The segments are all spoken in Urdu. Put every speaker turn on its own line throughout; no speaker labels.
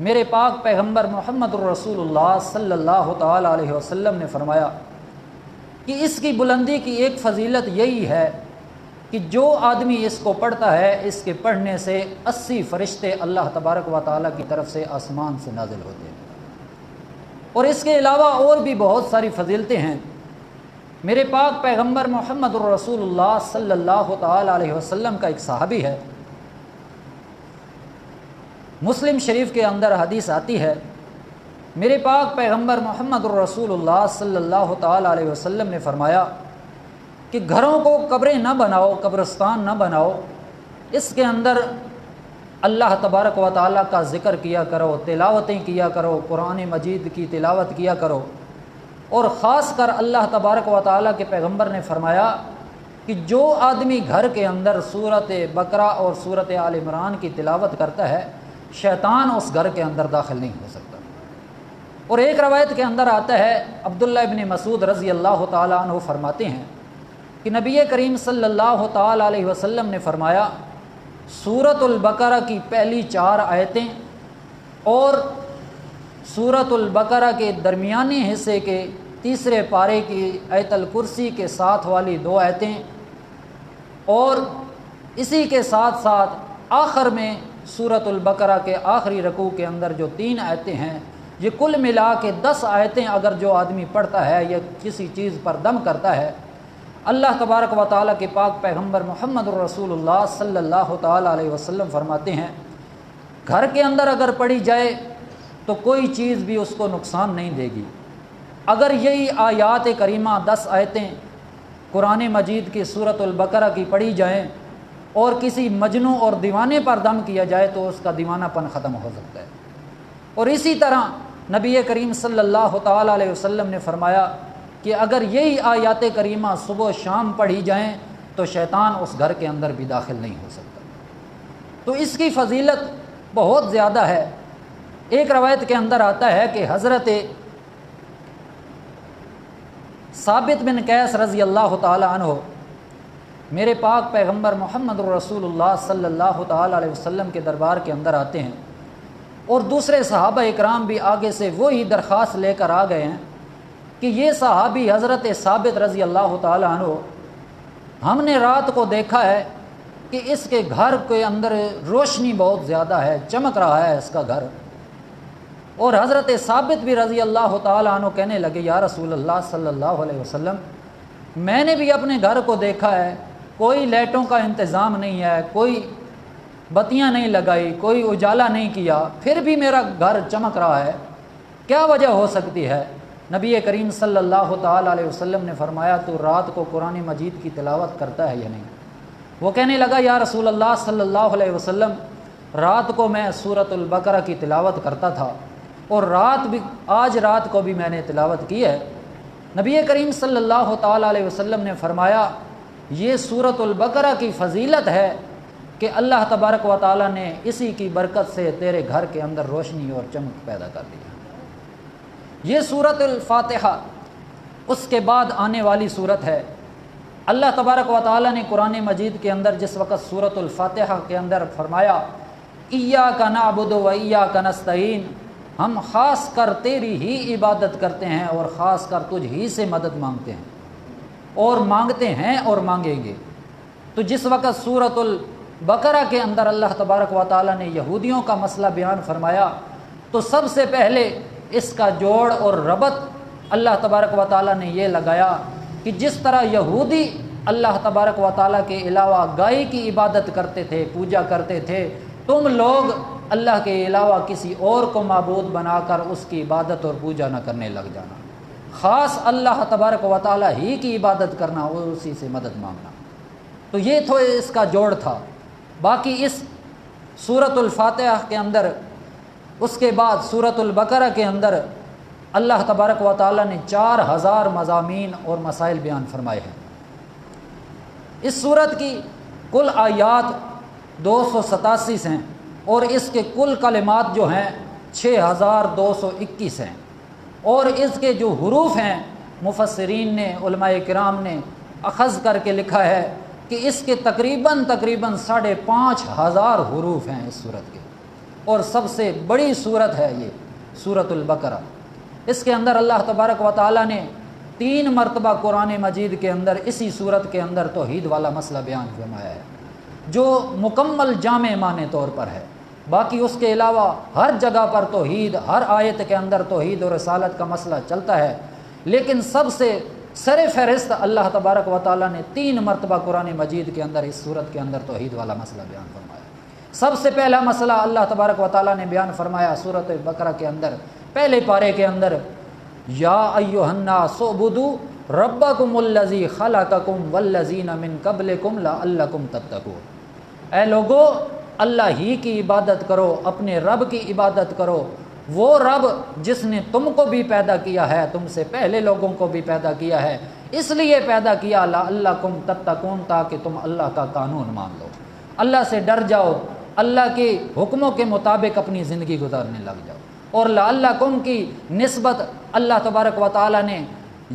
میرے پاک پیغمبر محمد الرسول اللہ صلی اللہ تعالیٰ علیہ وسلم نے فرمایا کہ اس کی بلندی کی ایک فضیلت یہی ہے کہ جو آدمی اس کو پڑھتا ہے اس کے پڑھنے سے 80 فرشتے اللہ تبارک و تعالیٰ کی طرف سے آسمان سے نازل ہوتے ہیں۔ اور اس کے علاوہ اور بھی بہت ساری فضیلتیں ہیں۔ میرے پاک پیغمبر محمد الرسول اللہ صلی اللہ تعالیٰ علیہ وسلم کا ایک صحابی ہے، مسلم شریف کے اندر حدیث آتی ہے، میرے پاک پیغمبر محمد الرسول اللہ صلی اللہ تعالیٰ علیہ وسلم نے فرمایا کہ گھروں کو قبریں نہ بناؤ، قبرستان نہ بناؤ، اس کے اندر اللہ تبارک و تعالیٰ کا ذکر کیا کرو، تلاوتیں کیا کرو، قرآن مجید کی تلاوت کیا کرو۔ اور خاص کر اللہ تبارک و تعالیٰ کے پیغمبر نے فرمایا کہ جو آدمی گھر کے اندر سورۃ بقرہ اور سورۃ آل عمران کی تلاوت کرتا ہے شیطان اس گھر کے اندر داخل نہیں ہو سکتا۔ اور ایک روایت کے اندر آتا ہے، عبداللہ ابن مسعود رضی اللہ تعالیٰ عنہ فرماتے ہیں کہ نبی کریم صلی اللہ تعالیٰ علیہ وسلم نے فرمایا سورۃ البقرہ کی پہلی 4 آیتیں اور سورۃ البقرہ کے درمیانی حصے کے تیسرے پارے کی آیت الکرسی کے ساتھ والی 2 آیتیں اور اسی کے ساتھ ساتھ آخر میں سورۃ البقرہ کے آخری رکوع کے اندر جو 3 آیتیں ہیں، یہ کل ملا کے 10 آیتیں اگر جو آدمی پڑھتا ہے یا کسی چیز پر دم کرتا ہے، اللہ تبارک و تعالیٰ کے پاک پیغمبر محمد الرسول اللہ صلی اللہ تعالیٰ علیہ وسلم فرماتے ہیں گھر کے اندر اگر پڑھی جائے تو کوئی چیز بھی اس کو نقصان نہیں دے گی۔ اگر یہی آیات کریمہ 10 آیتیں قرآن مجید کی سورۃ البقرہ کی پڑھی جائیں اور کسی مجنوں اور دیوانے پر دم کیا جائے تو اس کا دیوانہ پن ختم ہو سکتا ہے۔ اور اسی طرح نبی کریم صلی اللہ تعالیٰ علیہ وسلم نے فرمایا کہ اگر یہی آیات کریمہ صبح و شام پڑھی جائیں تو شیطان اس گھر کے اندر بھی داخل نہیں ہو سکتا۔ تو اس کی فضیلت بہت زیادہ ہے۔ ایک روایت کے اندر آتا ہے کہ حضرت ثابت بن قیس رضی اللہ تعالی عنہ میرے پاک پیغمبر محمد الرسول اللہ صلی اللہ تعالی علیہ وسلم کے دربار کے اندر آتے ہیں اور دوسرے صحابہ اکرام بھی آگے سے وہی درخواست لے کر آ گئے ہیں کہ یہ صحابی حضرت ثابت رضی اللہ تعالی عنہ، ہم نے رات کو دیکھا ہے کہ اس کے گھر کے اندر روشنی بہت زیادہ ہے، چمک رہا ہے اس کا گھر۔ اور حضرت ثابت بھی رضی اللہ تعالی عنہ کہنے لگے یا رسول اللہ صلی اللہ علیہ وسلم، میں نے بھی اپنے گھر کو دیکھا ہے، کوئی لائٹوں کا انتظام نہیں ہے، کوئی بتیاں نہیں لگائی، کوئی اجالا نہیں کیا، پھر بھی میرا گھر چمک رہا ہے، کیا وجہ ہو سکتی ہے؟ نبی کریم صلی اللہ تعالی علیہ وسلم نے فرمایا تو رات کو قرآن مجید کی تلاوت کرتا ہے یا نہیں؟ وہ کہنے لگا یا رسول اللہ صلی اللہ علیہ وسلم، رات کو میں سورۃ البقرہ کی تلاوت کرتا تھا اور آج رات کو بھی میں نے تلاوت کی ہے۔ نبی کریم صلی اللہ تعالی علیہ وسلم نے فرمایا یہ سورۃ البقرہ کی فضیلت ہے کہ اللہ تبارک و تعالیٰ نے اسی کی برکت سے تیرے گھر کے اندر روشنی اور چمک پیدا کر دی۔ یہ سورۃ الفاتحہ اس کے بعد آنے والی سورت ہے۔ اللہ تبارک و تعالیٰ نے قرآن مجید کے اندر جس وقت سورۃ الفاتحہ کے اندر فرمایا ایاک نعبد و ایاک نستعین، ہم خاص کر تیری ہی عبادت کرتے ہیں اور خاص کر تجھ ہی سے مدد مانگتے ہیں اور مانگتے ہیں اور مانگیں گے۔ تو جس وقت سورۃ البقرہ کے اندر اللہ تبارک و تعالیٰ نے یہودیوں کا مسئلہ بیان فرمایا تو سب سے پہلے اس کا جوڑ اور ربط اللہ تبارک و تعالیٰ نے یہ لگایا کہ جس طرح یہودی اللہ تبارک و تعالیٰ کے علاوہ گائے کی عبادت کرتے تھے، پوجا کرتے تھے، تم لوگ اللہ کے علاوہ کسی اور کو معبود بنا کر اس کی عبادت اور پوجا نہ کرنے لگ جانا، خاص اللہ تبارک و تعالیٰ ہی کی عبادت کرنا اور اسی سے مدد مانگنا۔ تو یہ تو اس کا جوڑ تھا۔ باقی اس سورۃ الفاتحہ کے اندر اس کے بعد سورۃ البقرہ کے اندر اللہ تبارک و تعالیٰ نے 4000 مضامین اور مسائل بیان فرمائے ہیں۔ اس سورت کی کل آیات 287 ہیں اور اس کے کل کلمات جو ہیں 6221 ہیں، اور اس کے جو حروف ہیں مفسرین نے، علماء کرام نے اخذ کر کے لکھا ہے کہ اس کے تقریباً 5,500 حروف ہیں اس سورت کے۔ اور سب سے بڑی صورت ہے یہ سورۃ البقرہ۔ اس کے اندر اللہ تبارک و تعالیٰ نے 3 مرتبہ قرآن مجید کے اندر اسی صورت کے اندر توحید والا مسئلہ بیان فرمایا ہے، جو مکمل جامع معنی طور پر ہے۔ باقی اس کے علاوہ ہر جگہ پر توحید، ہر آیت کے اندر توحید اور رسالت کا مسئلہ چلتا ہے، لیکن سب سے سر فہرست اللہ تبارک و تعالیٰ نے 3 مرتبہ قرآن مجید کے اندر اس صورت کے اندر توحید والا مسئلہ بیان فرمایا۔ سب سے پہلا مسئلہ اللہ تبارک و تعالیٰ نے بیان فرمایا سورۃ بقرہ کے اندر، پہلے پارے کے اندر، یا ایھا الناس اعبدوا ربکم الذی خلقکم والذین من قبلکم لعلکم تتقون۔ اے لوگو، اللہ ہی کی عبادت کرو، اپنے رب کی عبادت کرو، وہ رب جس نے تم کو بھی پیدا کیا ہے، تم سے پہلے لوگوں کو بھی پیدا کیا ہے، اس لیے پیدا کیا لعلکم تتقون، تاکہ تم اللہ کا قانون مان لو، اللہ سے ڈر جاؤ، اللہ کے حکموں کے مطابق اپنی زندگی گزارنے لگ جاؤ۔ اور لعلکم کی نسبت اللہ تبارک و تعالیٰ نے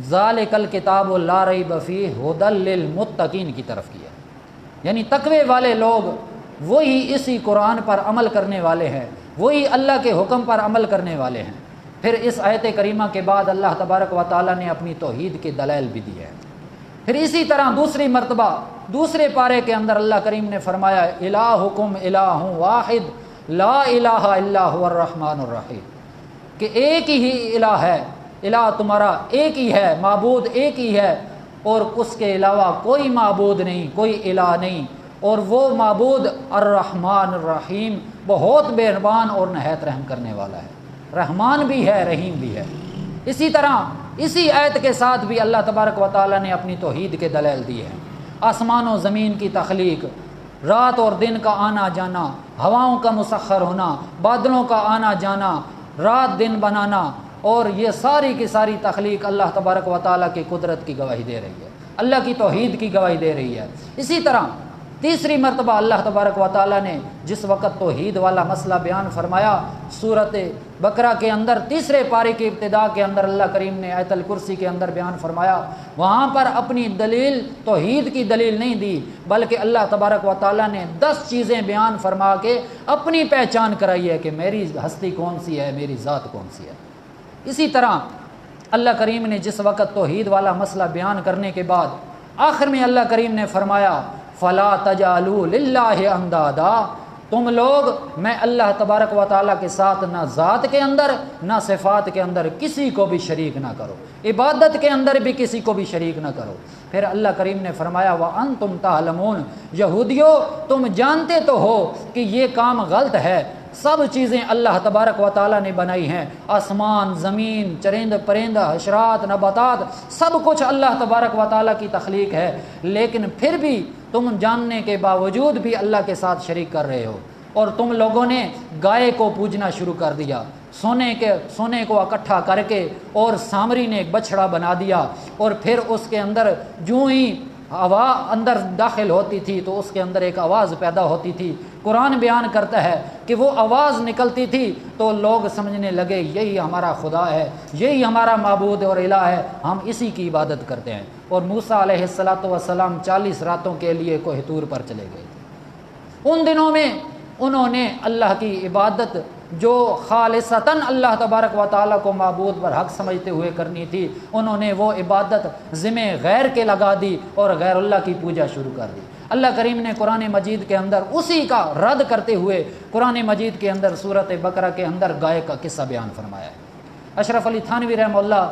ذالک الکتاب لا ریب فیہ ھدی للمتقین کی طرف کیا، یعنی تقوی والے لوگ وہی اسی قرآن پر عمل کرنے والے ہیں، وہی اللہ کے حکم پر عمل کرنے والے ہیں۔ پھر اس آیت کریمہ کے بعد اللہ تبارک و تعالیٰ نے اپنی توحید کے دلائل بھی دیے ہیں۔ پھر اسی طرح دوسری مرتبہ دوسرے پارے کے اندر اللہ کریم نے فرمایا الہکم الہ واحد لا الہ الا هو الرحمن الرحیم، کہ ایک ہی الہ ہے، الہ تمہارا ایک ہی ہے، معبود ایک ہی ہے، اور اس کے علاوہ کوئی معبود نہیں، کوئی الہ نہیں، اور وہ معبود الرحمن الرحیم، بہت مہربان اور نہایت رحم کرنے والا ہے، رحمان بھی ہے، رحیم بھی ہے۔ اسی طرح اسی آیت کے ساتھ بھی اللہ تبارک و تعالیٰ نے اپنی توحید کے دلائل دیے ہیں، آسمان و زمین کی تخلیق، رات اور دن کا آنا جانا، ہواؤں کا مسخر ہونا، بادلوں کا آنا جانا، رات دن بنانا، اور یہ ساری کی ساری تخلیق اللہ تبارک و تعالیٰ کی قدرت کی گواہی دے رہی ہے، اللہ کی توحید کی گواہی دے رہی ہے۔ اسی طرح تیسری مرتبہ اللہ تبارک و تعالیٰ نے جس وقت توحید والا مسئلہ بیان فرمایا سورۃ بقرہ کے اندر، تیسرے پارے کی ابتدا کے اندر اللہ کریم نے آیت الکرسی کے اندر بیان فرمایا، وہاں پر اپنی دلیل توحید کی دلیل نہیں دی، بلکہ اللہ تبارک و تعالیٰ نے 10 چیزیں بیان فرما کے اپنی پہچان کرائی ہے کہ میری ہستی کون سی ہے، میری ذات کون سی ہے۔ اسی طرح اللہ کریم نے جس وقت توحید والا مسئلہ بیان کرنے کے بعد آخر میں اللہ کریم نے فرمایا فلا تجعلوا للہ اندادا، تم لوگ میں اللہ تبارک و تعالیٰ کے ساتھ نہ ذات کے اندر نہ صفات کے اندر کسی کو بھی شریک نہ کرو، عبادت کے اندر بھی کسی کو بھی شریک نہ کرو۔ پھر اللہ کریم نے فرمایا وَأَنْتُمْ تَعْلَمُونَ، یہودیو تم جانتے تو ہو کہ یہ کام غلط ہے، سب چیزیں اللہ تبارک و تعالیٰ نے بنائی ہیں، آسمان، زمین، چرند پرند، حشرات، نباتات، سب کچھ اللہ تبارک و تعالیٰ کی تخلیق ہے، لیکن پھر بھی تم جاننے کے باوجود بھی اللہ کے ساتھ شریک کر رہے ہو، اور تم لوگوں نے گائے کو پوجنا شروع کر دیا، سونے کو اکٹھا کر کے، اور سامری نے ایک بچھڑا بنا دیا، اور پھر اس کے اندر جو ہی ہوا اندر داخل ہوتی تھی تو اس کے اندر ایک آواز پیدا ہوتی تھی۔ قرآن بیان کرتا ہے کہ وہ آواز نکلتی تھی تو لوگ سمجھنے لگے یہی ہمارا خدا ہے، یہی ہمارا معبود اور الہ ہے، ہم اسی کی عبادت کرتے ہیں۔ اور موسیٰ علیہ السلام 40 راتوں کے لیے کوہ طور پر چلے گئے تھے۔ ان دنوں میں انہوں نے اللہ کی عبادت جو خالصتاً اللہ تبارک و تعالیٰ کو معبود پر حق سمجھتے ہوئے کرنی تھی، انہوں نے وہ عبادت ذمہ غیر کے لگا دی اور غیر اللہ کی پوجا شروع کر دی۔ اللہ کریم نے قرآن مجید کے اندر اسی کا رد کرتے ہوئے قرآن مجید کے اندر سورۃ بقرہ کے اندر گائے کا قصہ بیان فرمایا ہے۔ اشرف علی تھانوی رحمہ اللہ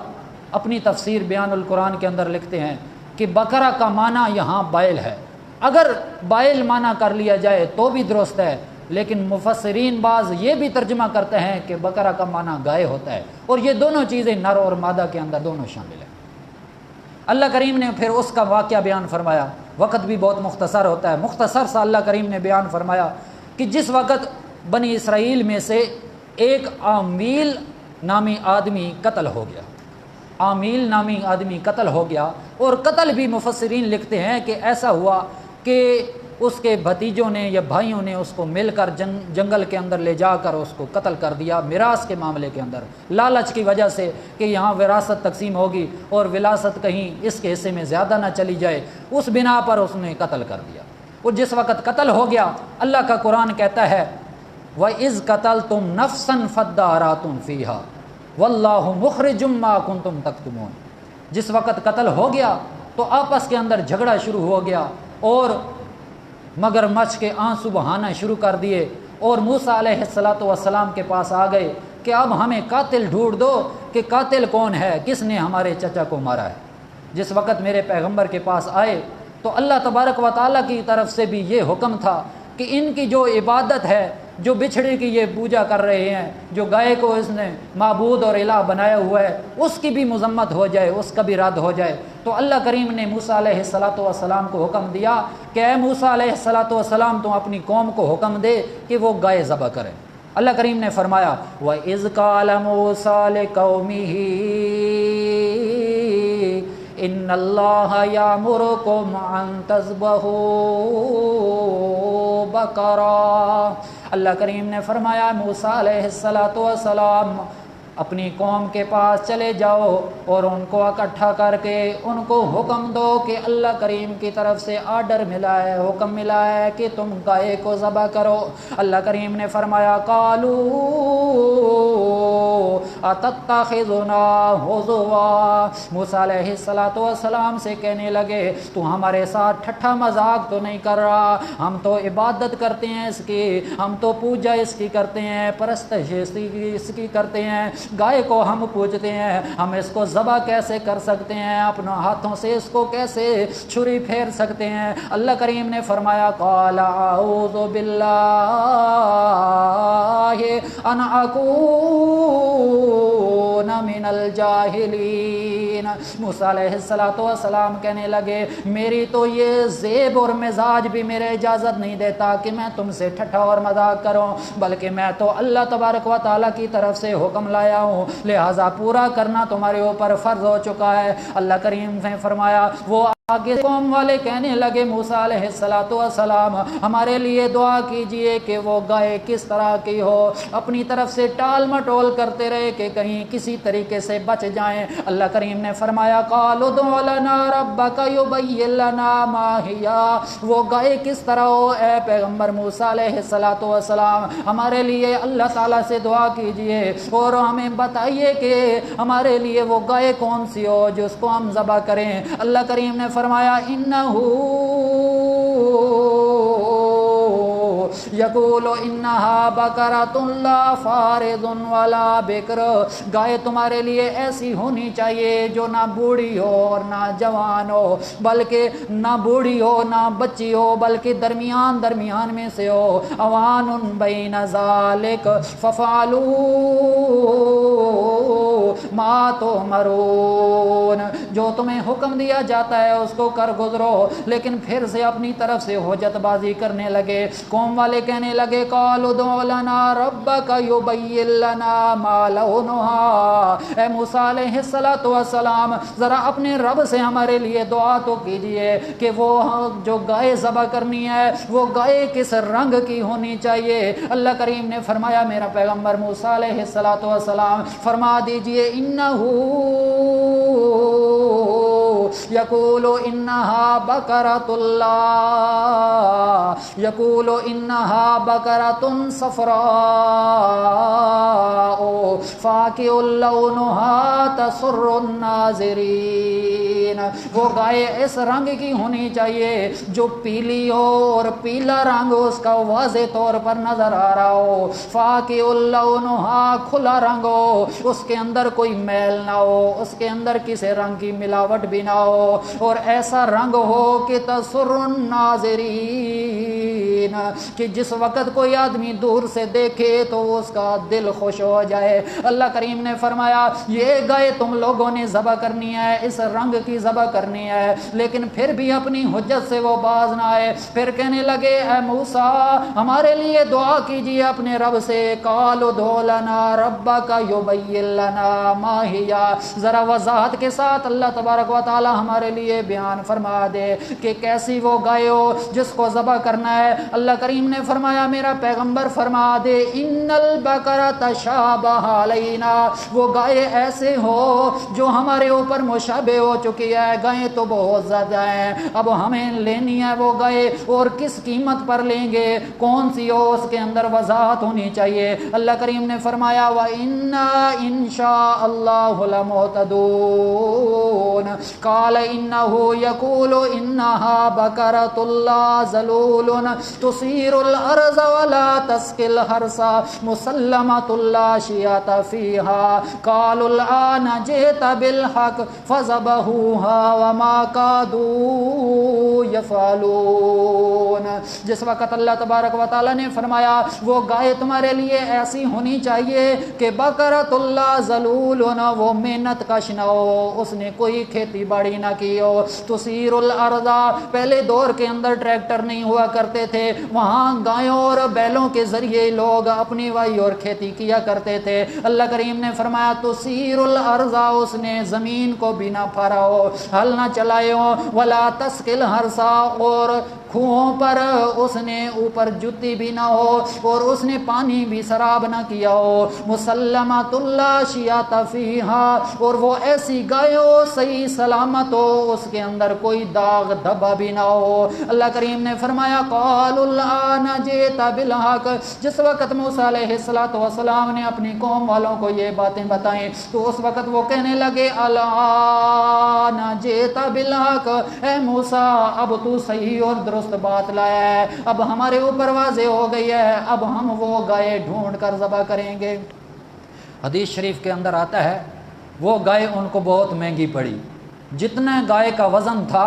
اپنی تفسیر بیان القرآن کے اندر لکھتے ہیں کہ بقرہ کا معنی یہاں بائل ہے، اگر بائل معنی کر لیا جائے تو بھی درست ہے، لیکن مفسرین بعض یہ بھی ترجمہ کرتے ہیں کہ بقرہ کا معنی گائے ہوتا ہے، اور یہ دونوں چیزیں نر اور مادہ کے اندر دونوں شامل ہیں۔ اللہ کریم نے پھر اس کا واقعہ بیان فرمایا، وقت بھی بہت مختصر ہوتا ہے، مختصر سا اللہ کریم نے بیان فرمایا کہ جس وقت بنی اسرائیل میں سے ایک عامیل نامی آدمی قتل ہو گیا، عامیل نامی آدمی قتل ہو گیا، اور قتل بھی مفسرین لکھتے ہیں کہ ایسا ہوا کہ اس کے بھتیجوں نے یا بھائیوں نے اس کو مل کر جنگل کے اندر لے جا کر اس کو قتل کر دیا، میراث کے معاملے کے اندر، لالچ کی وجہ سے کہ یہاں وراثت تقسیم ہوگی اور وراثت کہیں اس کے حصے میں زیادہ نہ چلی جائے، اس بنا پر اس نے قتل کر دیا۔ اور جس وقت قتل ہو گیا، اللہ کا قرآن کہتا ہے وَإِذْ قَتَلْتُمْ نَفْسًا فَادَّارَأْتُمْ فِيهَا وَاللَّهُ مُخْرِجٌ مَا كُنْتُمْ تَكْتُمُونَ۔ جس وقت قتل ہو گیا تو آپس کے اندر جھگڑا شروع ہو گیا اور مگر مچھ کے آنسو بہانا شروع کر دیے، اور موسیٰ علیہ السلام کے پاس آ گئے کہ اب ہمیں قاتل ڈھونڈ دو کہ قاتل کون ہے، کس نے ہمارے چچا کو مارا ہے۔ جس وقت میرے پیغمبر کے پاس آئے تو اللہ تبارک و تعالیٰ کی طرف سے بھی یہ حکم تھا کہ ان کی جو عبادت ہے، جو بچھڑے کی یہ پوجا کر رہے ہیں، جو گائے کو اس نے معبود اور الہ بنایا ہوا ہے، اس کی بھی مذمت ہو جائے، اس کا بھی رد ہو جائے۔ تو اللہ کریم نے موسیٰ علیہ السلام کو حکم دیا کہ اے موسیٰ علیہ السلام تم اپنی قوم کو حکم دے کہ وہ گائے ذبح کریں۔ اللہ کریم نے فرمایا وَإِذْ قَالَ مُوسَىٰ لِقَوْمِهِ إِنَّ اللَّهَ يَأْمُرُكُمْ أَن تَذْبَحُوا بَقَرَةً۔ اللہ کریم نے فرمایا موسیٰ علیہ السلام اپنی قوم کے پاس چلے جاؤ اور ان کو اکٹھا کر کے ان کو حکم دو کہ اللہ کریم کی طرف سے آرڈر ملا ہے، حکم ملا ہے کہ تم گائے کو ذبح کرو۔ اللہ کریم نے فرمایا قالوا اتتخذنا ہزوا، موسیٰ علیہ السلام سے کہنے لگے تو ہمارے ساتھ ٹھٹھا مذاق تو نہیں کر رہا، ہم تو عبادت کرتے ہیں اس کی، ہم تو پوجا اس کی کرتے ہیں، پرستش اس کی کرتے ہیں، گائے کو ہم پوجتے ہیں، ہم اس کو ذبح کیسے کر سکتے ہیں، اپنے ہاتھوں سے اس کو کیسے چھری پھیر سکتے ہیں۔ اللہ کریم نے فرمایا قال اعوذ باللہ ان اکون من الجاہلین۔ موسیٰ علیہ السلام کہنے لگے میری تو یہ زیب اور مزاج بھی میرے اجازت نہیں دیتا کہ میں تم سے ٹھٹھا اور مذاق کروں، بلکہ میں تو اللہ تبارک و تعالیٰ کی طرف سے حکم لایا ہوں، لہٰذا پورا کرنا تمہارے اوپر فرض ہو چکا ہے۔ اللہ کریم نے فرمایا وہ آگے قوم والے کہنے لگے موسیٰ علیہ السلام ہمارے لیے دعا کیجئے کہ وہ گائے کس طرح کی ہو، اپنی طرف سے ٹال مٹول کرتے رہے کہ کہیں کسی طریقے سے بچ جائیں۔ اللہ کریم نے فرمایا قالوا ادع لنا ربک یبین لنا ما ہی، وہ گائے کس طرح ہو اے پیغمبر موسیٰ علیہ السلام ہمارے لیے اللہ تعالیٰ سے دعا کیجئے اور ہمیں بتائیے کہ ہمارے لیے وہ گائے کون سی ہو جس کو ہم ذبح کریں۔ اللہ کریم نے فرمایا انہو یقول انہا بقرۃ لا فارض ولا بکر، گائے تمہارے لیے ایسی ہونی چاہیے جو نہ بوڑھی ہو اور نہ جوان ہو، بلکہ نہ بوڑھی ہو نہ بچی ہو، بلکہ درمیان میں سے ہو، اوان بین ذالک ففعلوا ما تؤمرون، جو تمہیں حکم دیا جاتا ہے اس کو کر گزرو۔ لیکن پھر سے اپنی طرف سے حجت بازی کرنے لگے، قوم والے کہنے لگے قالوا ادع لنا ربک یبین لنا ما لونھا، اے موسیٰ علیہ السلام ذرا اپنے رب سے ہمارے لیے دعا تو کیجئے کہ وہ جو گائے ذبح کرنی ہے وہ گائے کس رنگ کی ہونی چاہیے۔ اللہ کریم نے فرمایا میرا پیغمبر موسیٰ علیہ السلام فرما دیجئے انہو یقول انہا بقرۃ اللہ، یقول انہا بقرۃ صفراء فاقع لونھا تسر الناظرین، وہ گائے اس رنگ کی ہونی چاہیے جو پیلی ہو اور پیلا رنگ اس کا واضح طور پر نظر آ رہا ہو، فاقع لونھا کھلا رنگ ہو، اس کے اندر کوئی میل نہ ہو، اس کے اندر کسی رنگ کی ملاوٹ بھی نہ ہو، اور ایسا رنگ ہو کہ تسر الناظرین، کہ جس وقت کوئی آدمی دور سے دیکھے تو اس کا دل خوش ہو جائے۔ اللہ کریم نے فرمایا یہ گائے تم لوگوں نے ذبح کرنی ہے، اس رنگ کی ذبح کرنی ہے، لیکن پھر بھی اپنی حجت سے وہ باز نہ آئے۔ پھر کہنے لگے اے موسیٰ ہمارے لیے دعا کیجئے اپنے رب سے، قالوا ادع لنا ربک یبین لنا ما ہی، ذرا وضاحت کے ساتھ اللہ تبارک و تعالی ہمارے لیے بیان فرما دے کہ کیسی وہ گائے ہو جس کو ذبح کرنا ہے۔ اللہ کریم نے فرمایا میرا پیغمبر فرما دے ان البقرہ تشابہ علینا، وہ گائے ایسے ہو جو ہمارے اوپر مشابہ ہو چکی ہے، گائے تو بہت زیادہ ہیں، اب ہمیں لینی ہے وہ گائے، اور کس قیمت پر لیں گے، کون سی ہو، اس کے اندر وضاحت ہونی چاہیے۔ اللہ کریم نے فرمایا وَإِنَّا إِن شَاءَ اللَّهُ لَمُهْتَدُونَ قَالَ إِنَّهُ يَقُولُ إِنَّهَا بَقَرَةٌ لَا ذَلُولٌ تُثِيرُ الْأَرْضَ وَلَا تَسْقِي الْحَرْثَ مُسَلَّمَةٌ لَا شِيَةَ فِيهَا قَالُوا الْآنَ جِئْتَ بِالْحَقِّ فَذَبَحُوهَا وَمَا كَادُوا يَفْعَلُونَ۔ جس وقت اللہ تبارک و تعالیٰ نے فرمایا وہ گائے تمہارے لیے ایسی ہونی چاہیے کہ بقرۃ اللہ ذلول، وہ محنت کش نہ ہو، اس نے کوئی کھیتی باڑی نہ کی ہو، تثیر الارض، پہلے دور کے اندر ٹریکٹر نہیں ہوا کرتے تھے، وہاں گایوں اور بیلوں کے ذریعے لوگ اپنی وائی اور کھیتی کیا کرتے تھے۔ اللہ کریم نے فرمایا تثیر الارض، اس نے زمین کو بھی نہ پھاڑا ہو، ہل نہ چلائے ہو، ولا تسقی الحرث، اور کنووں پر اس نے اوپر جتی بھی نہ ہو، اور اس نے پانی بھی سراب نہ کیا ہو، مسلمۃ لا شیاۃ فیہا، اور وہ ایسی گائے ہو صحیح سلامت ہو، اس کے اندر کوئی داغ دھبا بھی نہ ہو۔ اللہ کریم نے فرمایا قالوا الآن جئت بالحق، جس وقت موسیٰ علیہ السلام نے اپنی قوم والوں کو یہ باتیں بتائیں تو اس وقت وہ کہنے لگے الآن جئت بالحق، اے موسیٰ اب تو صحیح اور درست بات لایا ہے، اب ہمارے اوپر واضح ہو گئی ہے، اب ہم وہ گائے ڈھونڈ کر ذبح کریں گے۔ حدیث شریف کے اندر آتا ہے وہ گائے ان کو بہت مہنگی پڑی، جتنا گائے کا وزن تھا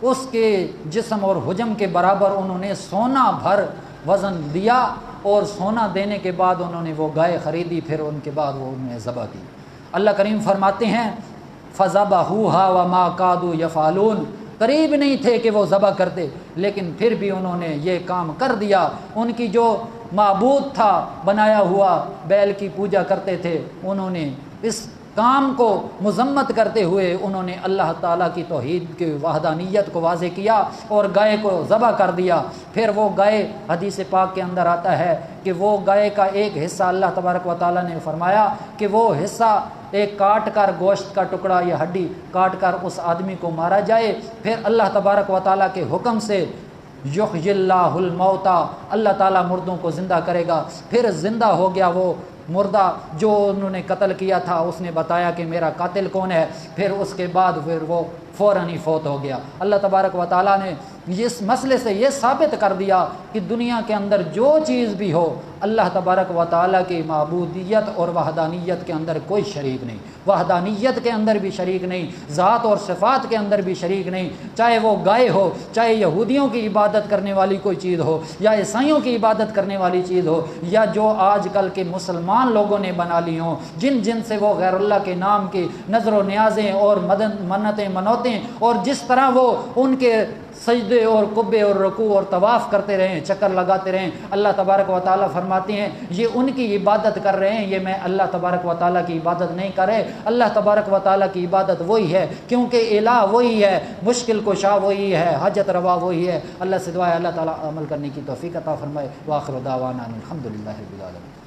اس کے جسم اور حجم کے برابر انہوں نے سونا بھر وزن دیا، اور سونا دینے کے بعد انہوں نے وہ گائے خریدی، پھر ان کے بعد وہ انہیں ذبح کی۔ اللہ کریم فرماتے ہیں فَذَبَحُوهَا وَمَا كَادُوا يَفْعَلُونَ، قریب نہیں تھے کہ وہ ذبح کرتے، لیکن پھر بھی انہوں نے یہ کام کر دیا۔ ان کی جو معبود تھا بنایا ہوا، بیل کی پوجا کرتے تھے، انہوں نے اس کام کو مذمت کرتے ہوئے انہوں نے اللہ تعالیٰ کی توحید کی وحدانیت کو واضح کیا اور گائے کو ذبح کر دیا۔ پھر وہ گائے، حدیث پاک کے اندر آتا ہے کہ وہ گائے کا ایک حصہ اللہ تبارک و تعالیٰ نے فرمایا کہ وہ حصہ ایک کاٹ کر گوشت کا ٹکڑا یا ہڈی کاٹ کر اس آدمی کو مارا جائے، پھر اللہ تبارک و تعالیٰ کے حکم سے یحیی اللہ الموتیٰ، اللہ تعالیٰ مردوں کو زندہ کرے گا۔ پھر زندہ ہو گیا وہ مردہ جو انہوں نے قتل کیا تھا، اس نے بتایا کہ میرا قاتل کون ہے، پھر اس کے بعد پھر وہ فوراً ہی فوت ہو گیا۔ اللہ تبارک و تعالیٰ نے اس مسئلے سے یہ ثابت کر دیا کہ دنیا کے اندر جو چیز بھی ہو اللہ تبارک و تعالیٰ کی معبودیت اور وحدانیت کے اندر کوئی شریک نہیں، وحدانیت کے اندر بھی شریک نہیں، ذات اور صفات کے اندر بھی شریک نہیں، چاہے وہ گائے ہو، چاہے یہودیوں کی عبادت کرنے والی کوئی چیز ہو، یا عیسائیوں کی عبادت کرنے والی چیز ہو، یا جو آج کل کے مسلمان لوگوں نے بنا لی ہوں، جن سے وہ غیر اللہ کے نام کی نظر و نیازیں اور منتیں منوتیں، اور جس طرح وہ ان کے سجدے اور قبے اور رکوع اور طواف کرتے رہیں، چکر لگاتے رہیں، اللہ تبارک و تعالیٰ فرماتے ہیں یہ ان کی عبادت کر رہے ہیں، یہ میں اللہ تبارک و تعالیٰ کی عبادت نہیں کر رہے۔ اللہ تبارک و تعالیٰ کی عبادت وہی ہے، کیونکہ الہ وہی ہے، مشکل کشا وہی ہے، حاجت روا وہی ہے۔ اللہ سے دعا ہے اللہ تعالیٰ عمل کرنے کی توفیق عطا فرمائے۔ وآخر دعوانا الحمدللہ رب العالمین۔